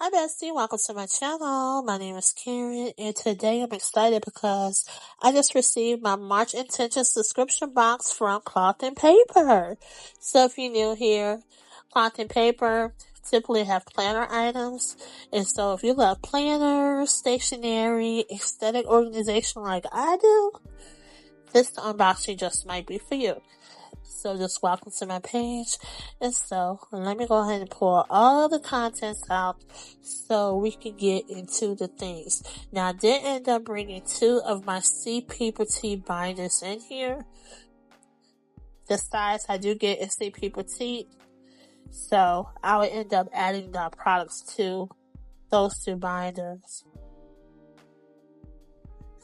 Hi bestie, welcome to my channel. My name is Karen and today I'm excited because I just received my March Intention subscription box from Cloth and Paper. So if you're new here, Cloth and Paper typically have planner items, and so if you love planners, stationery, aesthetic organization like I do, this unboxing just might be for you. So just welcome to my page. And so let me go ahead and pull all the contents out so we can get into the things. Now I did end up bringing 2 of my CP Petite binders in here. The size I do get is CP Petite. So I will end up adding the products to those 2 binders.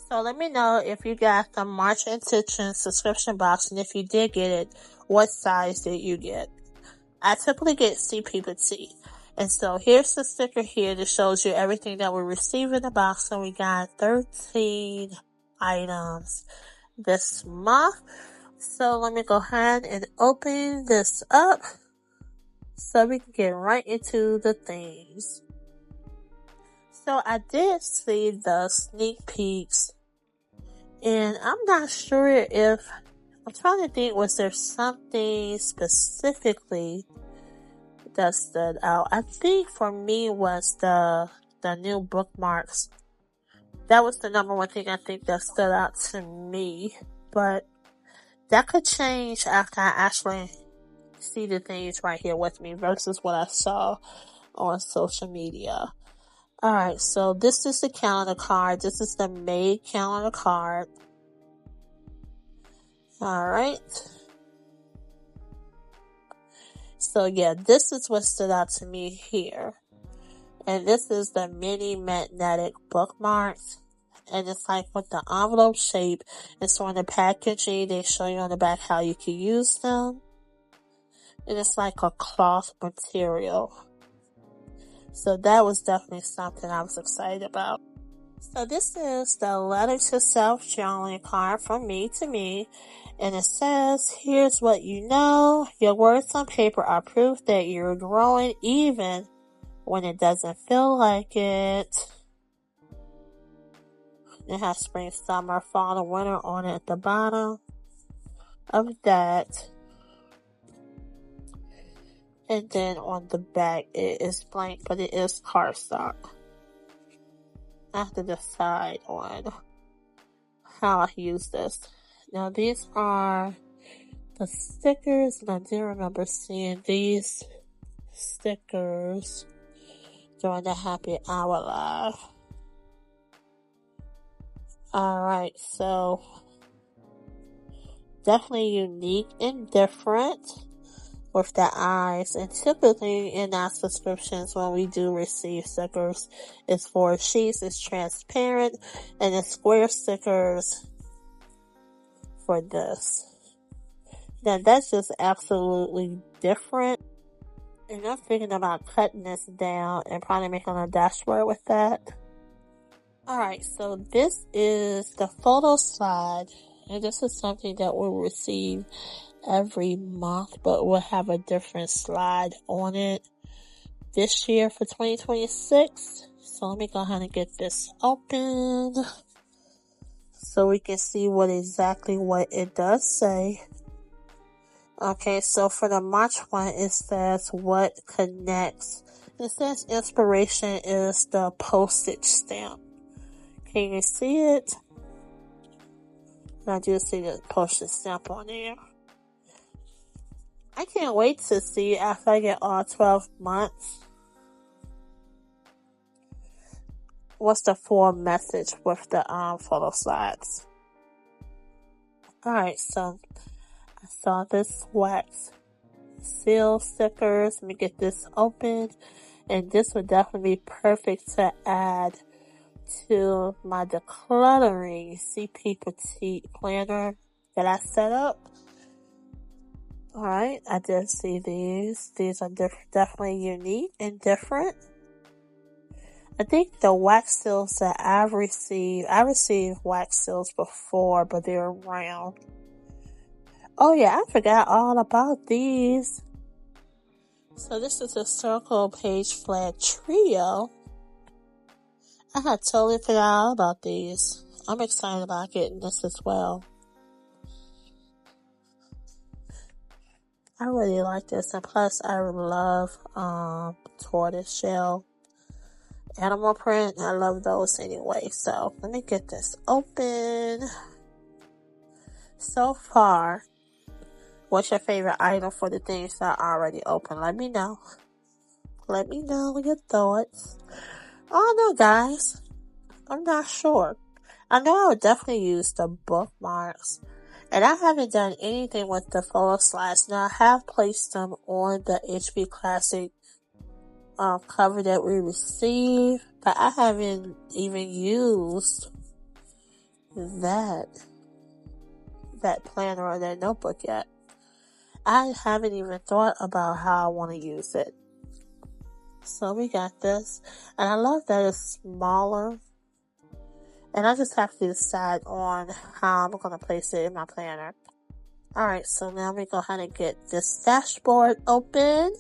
So let me know if you got the March Intention subscription box, and if you did get it, what size did you get? I typically get CP Petite. And so here's the sticker here that shows you everything that we received in the box. And we got 13 items this month. So let me go ahead and open this up so we can get right into the things. So I did see the sneak peeks, and I'm not sure if, I'm trying to think, was there something specifically that stood out? I think for me was the new bookmarks. That was the number one thing I think that stood out to me, but that could change after I actually see the things right here with me versus what I saw on social media. Alright, so this is the calendar card. This is the May calendar card. Alright. So yeah, this is what stood out to me here. And this is the mini magnetic bookmarks. And it's like with the envelope shape. And so on the packaging, they show you on the back how you can use them. And it's like a cloth material. So that was definitely something I was excited about. So this is the letter to self journaling card from me to me. And it says, here's what you know. Your words on paper are proof that you're growing even when it doesn't feel like it. It has spring, summer, fall, and winter on it at the bottom of that. And then on the back, it is blank, but it is cardstock. I have to decide on how I use this. Now, these are the stickers, and I do remember seeing these stickers during the Happy Hour Live. Alright, so definitely unique and different with the eyes, and typically in our subscriptions when we do receive stickers, it's 4 sheets, it's transparent, and it's square stickers for this. Now that's just absolutely different, and I'm thinking about cutting this down and probably making a dashboard with that. Alright, so this is the photo slide, and this is something that we'll receive every month, but we'll have a different slide on it this year for 2026. So let me go ahead and get this open so we can see what it does say. Okay, so for the March one, it says what connects. It says inspiration is the postage stamp. Can you see it? I do see the postage stamp on there. I can't wait to see after I get all 12 months what's the full message with the photo slides. Alright, so I saw this wax seal stickers. Let me get this open, and this would definitely be perfect to add to my decluttering CP Petite planner that I set up. Alright, I did see these. These are definitely unique and different. I think the wax seals that I received wax seals before, but they're round. Oh yeah, I forgot all about these. So this is a circle page flag trio. I had totally forgot about these. I'm excited about getting this as well. I really like this, and plus I love tortoise shell animal print. I love those anyway. So let me get this open. So far, what's your favorite item for the things that are already open? Let me know. Let me know your thoughts. Oh no, guys, I'm not sure. I know I would definitely use the bookmarks. And I haven't done anything with the photo slides. Now, I have placed them on the HP Classic cover that we received, but I haven't even used that planner or that notebook yet. I haven't even thought about how I want to use it. So we got this, and I love that it's smaller. And I just have to decide on how I'm going to place it in my planner. Alright, so now we go ahead and get this dashboard open.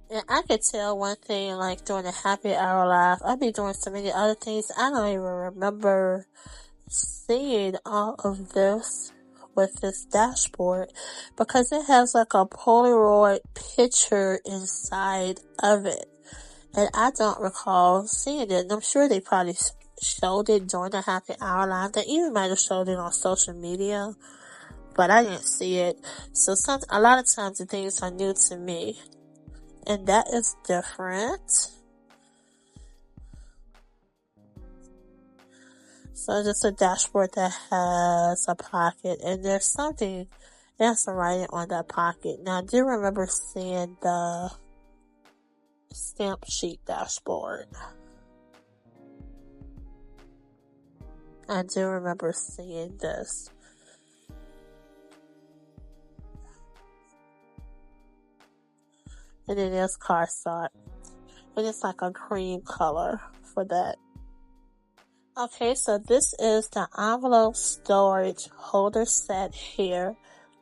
And I could tell one thing, like during the happy hour live, I'd be doing so many other things. I don't even remember seeing all of this with this dashboard, because it has like a Polaroid picture inside of it. And I don't recall seeing it. And I'm sure they probably showed it during the happy hour live. They even might have showed it on social media, but I didn't see it. So a lot of times the things are new to me, and that is different. So just a dashboard that has a pocket, and there's something else writing on that pocket. Now I do remember seeing the stamp sheet dashboard. I do remember seeing this. And it is cardstock. And it's like a cream color for that. Okay, so this is the envelope storage holder set here.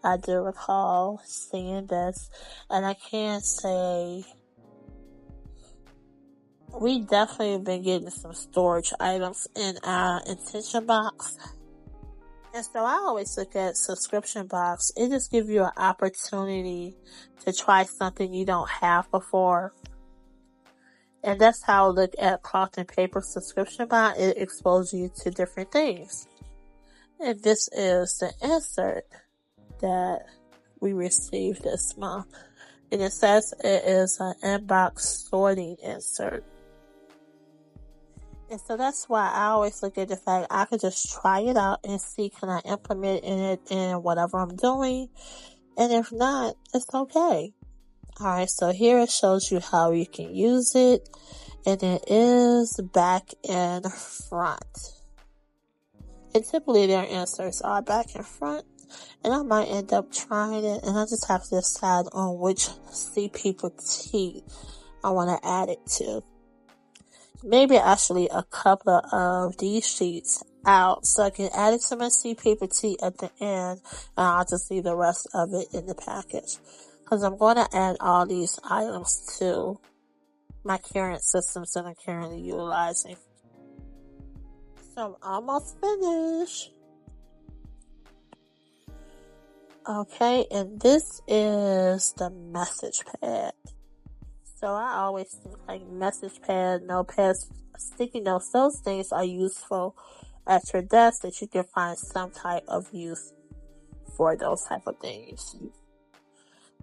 I do recall seeing this. And I can say we definitely have been getting some storage items in our intention box. And so I always look at subscription box. It just gives you an opportunity to try something you don't have before. And that's how I look at cloth and paper subscription box. It exposes you to different things. And this is the insert that we received this month. And it says it is an inbox sorting insert. And so that's why I always look at the fact I could just try it out and see, can I implement it in whatever I'm doing. And if not, it's okay. Alright, so here it shows you how you can use it. And it is back and front. And typically their inserts are back and front. And I might end up trying it, and I just have to decide on which CP petite I want to add it to. Maybe actually a couple of these sheets out so I can add it to my CP petite at the end, and I'll just leave the rest of it in the package. Because I'm going to add all these items to my current systems that I'm currently utilizing. So I'm almost finished. Okay, and this is the message pad. So I always think like message pad, notepads, sticky notes, those things are useful at your desk, that you can find some type of use for those type of things.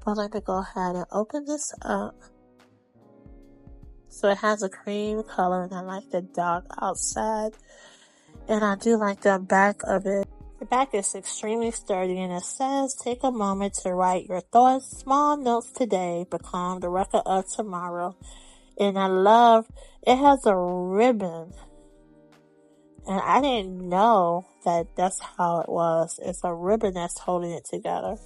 But let me go ahead and open this up. So it has a cream color, and I like the dark outside. And I do like the back of it. The back is extremely sturdy, and it says, take a moment to write your thoughts. Small notes today become the record of tomorrow. And I love, it has a ribbon. And I didn't know that that's how it was. It's a ribbon that's holding it together.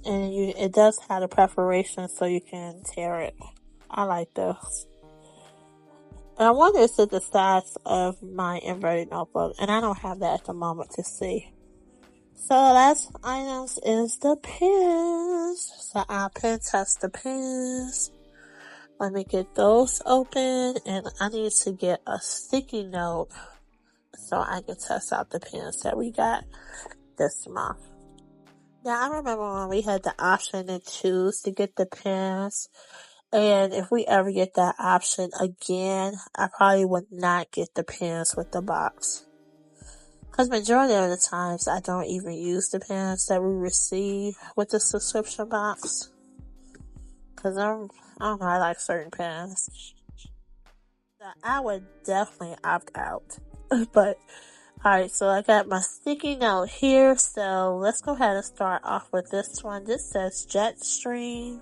And it does have a perforation so you can tear it. I like this. And I wonder if it's the size of my inverted notebook, and I don't have that at the moment to see. So last items is the pens. So I'll pen test the pens. Let me get those open, and I need to get a sticky note so I can test out the pens that we got this month. Now I remember when we had the option to choose to get the pens, and if we ever get that option again, I probably would not get the pens with the box. Because majority of the times I don't even use the pens that we receive with the subscription box. Because I don't know, I like certain pens. So I would definitely opt out. But, alright, so I got my sticky note here. So let's go ahead and start off with this one. This says Jetstream.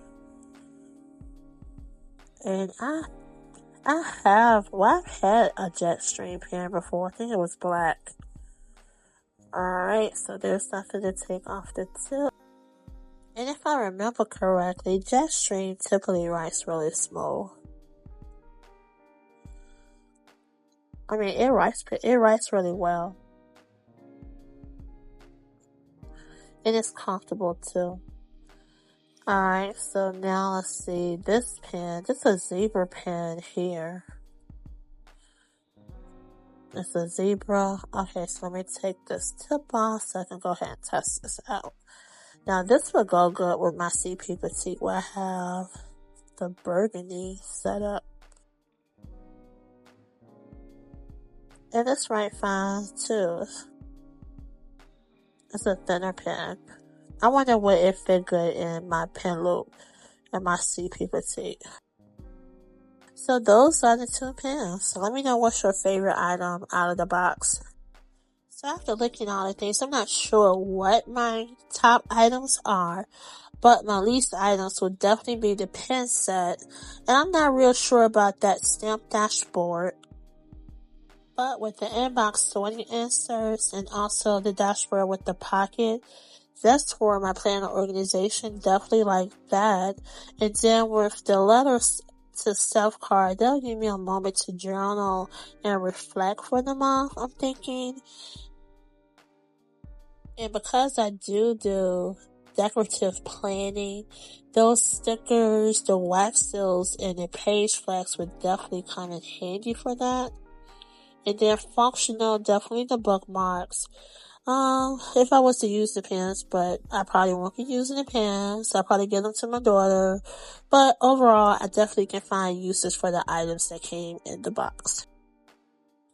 And I've had a Jetstream pen before. I think it was black. Alright, so there's nothing to take off the tip. And if I remember correctly, Jetstream typically writes really smooth. I mean, it writes really well. And it's comfortable too. Alright, so now let's see, this pen, this is a zebra pen here. It's a zebra. Okay, so let me take this tip off so I can go ahead and test this out. Now this would go good with my CP Petite where I have the burgundy set up. And it's right fine too. It's a thinner pen. I wonder would it fit good in my pen loop and my CP Petite. So those are the two pens. So let me know what's your favorite item out of the box. So after looking at all the things, I'm not sure what my top items are, but my least items would definitely be the pen set. And I'm not real sure about that stamp dashboard. But with the inbox sorting inserts and also the dashboard with the pocket, that's for my planner organization, definitely like that. And then with the letters to self card, that'll give me a moment to journal and reflect for the month, I'm thinking. And because I do decorative planning, those stickers, the wax seals, and the page flags would definitely come in handy for that. And then functional, definitely the bookmarks. If I was to use the pens, but I probably won't be using the pens. I'll probably give them to my daughter. But overall, I definitely can find uses for the items that came in the box.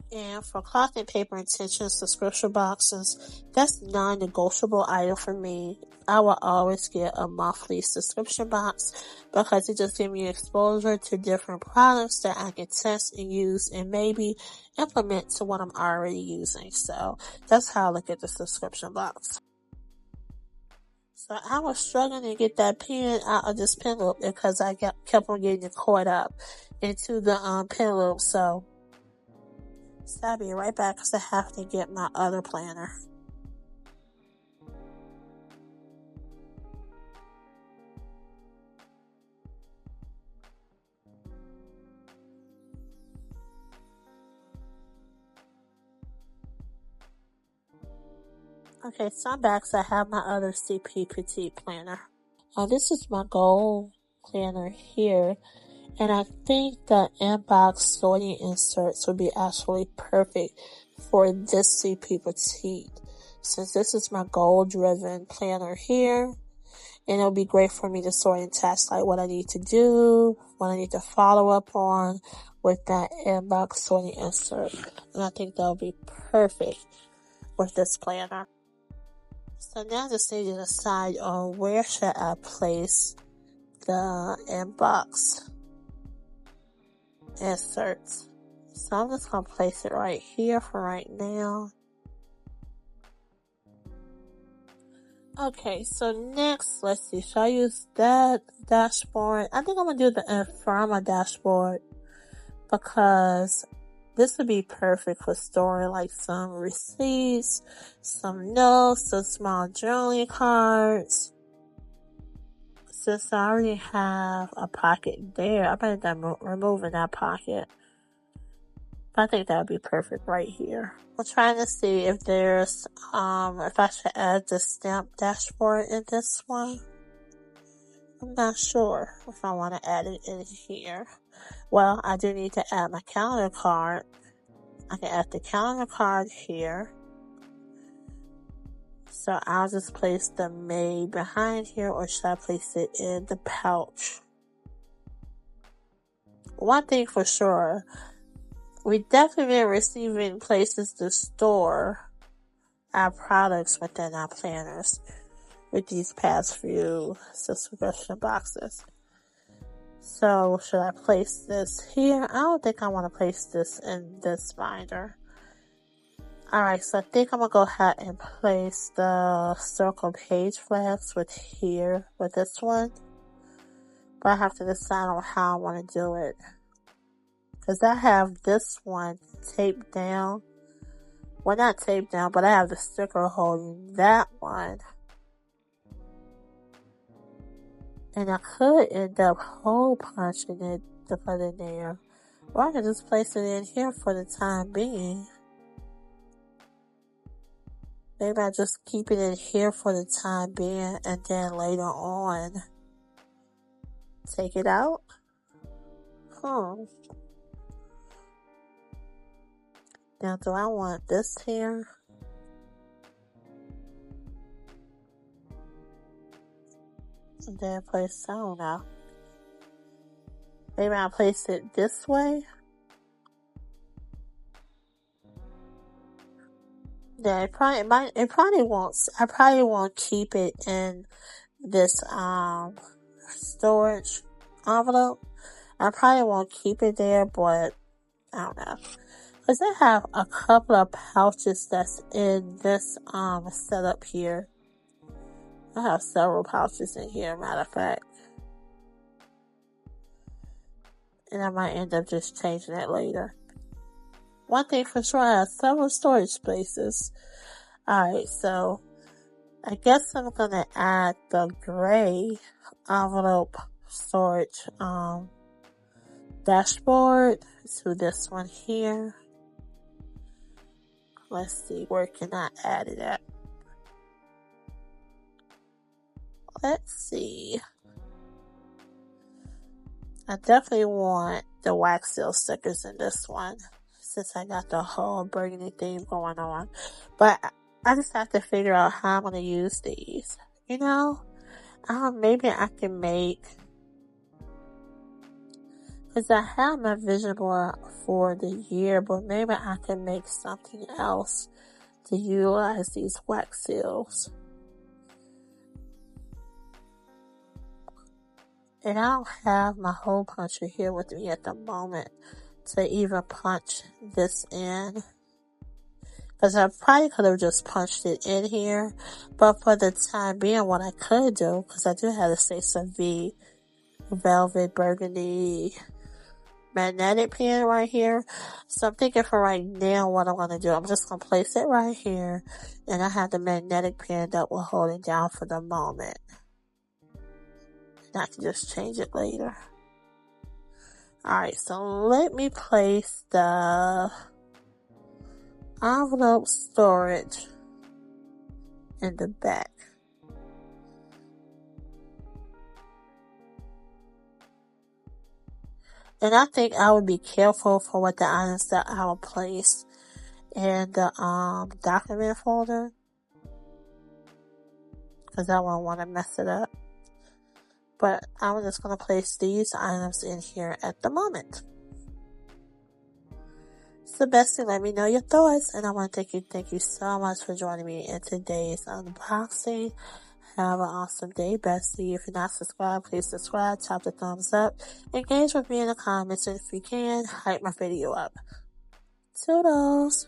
And for cloth and paper intention subscription boxes, that's non-negotiable item for me. I will always get a monthly subscription box because it just gives me exposure to different products that I can test and use and maybe implement to what I'm already using. So that's how I look at the subscription box. So I was struggling to get that pen out of this pen loop because I kept on getting caught up into the pen loop. So I'll be right back because I have to get my other planner. Okay, so I'm back, so I have my other CP Petite planner. This is my gold planner here. And I think the inbox sorting inserts would be actually perfect for this CP Petite. Since this is my goal-driven planner here, and it'll be great for me to sort and task like what I need to do, what I need to follow up on with that inbox sorting insert. And I think that'll be perfect with this planner. So now I just need to decide on where should I place the inbox inserts. So I'm just going to place it right here for right now. Okay, so next, let's see, should I use that dashboard? I think I'm going to do the Ephemera Dashboard because this would be perfect for storing like some receipts, some notes, some small journaling cards. Since I already have a pocket there, I better than removing that pocket. I think that would be perfect right here. I'm trying to see if there's, if I should add the stamp dashboard in this one. I'm not sure if I want to add it in here. Well, I do need to add my calendar card. I can add the calendar card here. So I'll just place the May behind here, or should I place it in the pouch? One thing for sure, we definitely been receiving places to store our products within our planners with these past few subscription boxes. So should I place this here? I don't think I want to place this in this binder. Alright, so I think I'm going to go ahead and place the circle page flags with this one. But I have to decide on how I want to do it. Because I have this one taped down. Well, not taped down, but I have the sticker holding that one. And I could end up hole punching it to put it there. Or I can just place it in here for the time being. Maybe I just keep it in here for the time being and then later on take it out. Now, do I want this here? And then place, I don't know. Maybe I'll place it this way. Yeah, it probably won't. I probably won't keep it in this storage envelope. I probably won't keep it there, but I don't know. Cause I have a couple of pouches that's in this setup here. I have several pouches in here, matter of fact. And I might end up just changing it later. One thing for sure, I have several storage spaces. Alright, so I guess I'm gonna add the gray envelope storage dashboard to this one here. Let's see, where can I add it at? Let's see. I definitely want the wax seal stickers in this one, since I got the whole burgundy theme going on. But I just have to figure out how I'm going to use these. You know? Maybe I can make... Because I have my vision board for the year, but maybe I can make something else to utilize these wax seals. And I don't have my hole puncher here with me at the moment to even punch this in. Because I probably could have just punched it in here. But for the time being, what I could do, because I do have the Station V Velvet Burgundy magnetic pen right here. So I'm thinking for right now what I'm going to do. I'm just going to place it right here. And I have the magnetic pen that will hold it down for the moment. And I can just change it later. Alright, so let me place the envelope storage in the back. And I think I would be careful for what the items that I will place in the document folder, because I won't want to mess it up. But I'm just going to place these items in here at the moment. So Bestie, let me know your thoughts, and I want to thank you so much for joining me in today's unboxing. Have an awesome day, Bestie. If you're not subscribed, please subscribe, tap the thumbs up, engage with me in the comments, and if you can, hype my video up. Toodles!